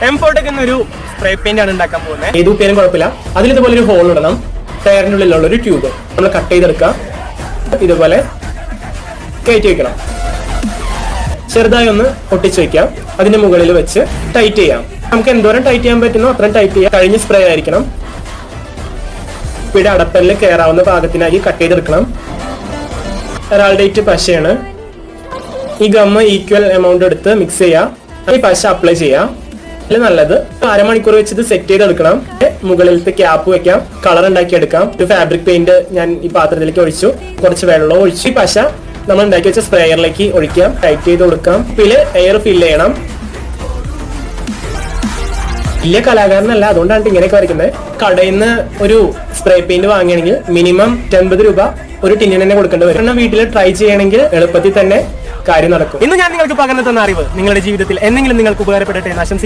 M4 ഒരു spray paint ആണ് ഉണ്ടാക്കാൻ പോകുന്നത്. ഏത് പേരും കുഴപ്പമില്ല. അതിൽ ഇതുപോലെ ഒരു ഹോൾ ഇടണം. ടയറിന്റെ ഉള്ളിലുള്ള ഒരു ട്യൂബ് നമ്മൾ കട്ട് ചെയ്തെടുക്കാം. ഇതുപോലെ കയറ്റി വെക്കണം. ചെറുതായി ഒന്ന് ഒട്ടിച്ച് വെക്കാം. അതിന്റെ മുകളിൽ വെച്ച് ടൈറ്റ് ചെയ്യാം. നമുക്ക് എന്തോരം ടൈറ്റ് ചെയ്യാൻ പറ്റുന്നോ അത്രയും ടൈറ്റ് ചെയ്യാം. കഴിഞ്ഞ സ്പ്രേ ആയിരിക്കണം. ഇവിടെ അടപ്പലിൽ കയറാവുന്ന പാകത്തിനായി കട്ട് ചെയ്തെടുക്കണം. ഒരാളുടെ പശയാണ്. ഈ ഗമ്മ് ഈക്വൽ എമൗണ്ട് എടുത്ത് മിക്സ് ചെയ്യാം. ഈ പശ അപ്ലൈ ചെയ്യാം. അതിൽ നല്ലത് അരമണിക്കൂർ വെച്ച് ഇത് സെറ്റ് ചെയ്തെടുക്കണം. മുകളിലത്തെ ക്യാപ്പ് വെക്കാം. കളർ ഉണ്ടാക്കി എടുക്കാം. ഒരു ഫാബ്രിക് പെയിന്റ് ഞാൻ ഈ പാത്രത്തിലേക്ക് ഒഴിച്ചു. കുറച്ച് വെള്ളം ഒഴിച്ചു. ഈ പശ നമ്മൾ ഉണ്ടാക്കി വെച്ച സ്പ്രേയറിലേക്ക് ഒഴിക്കാം. ടൈറ്റ് ചെയ്ത് കൊടുക്കാം. ഇതിൽ എയർ ഫില്ല് ചെയ്യണം. വലിയ കലാകാരനല്ല, അതുകൊണ്ടാണ് ഇങ്ങനെയൊക്കെ വരയ്ക്കുന്നത്. കടയിൽ നിന്ന് ഒരു സ്പ്രേ പെയിന്റ് വാങ്ങുകയാണെങ്കിൽ മിനിമം 50 രൂപ ഒരു ടിന്നിന് തന്നെ കൊടുക്കേണ്ടി വരും. കാരണം വീട്ടിൽ ട്രൈ ചെയ്യണമെങ്കിൽ എളുപ്പത്തിൽ തന്നെ കാര്യം നടക്കും. ഇന്ന് ഞാൻ നിങ്ങൾക്ക് പകർന്നു തന്ന അറിവ് നിങ്ങളുടെ ജീവിതത്തിൽ എന്തെങ്കിലും നിങ്ങൾക്ക് ഉപകാരപ്പെടട്ടെ എന്ന് ആശംസിക്കുന്നു.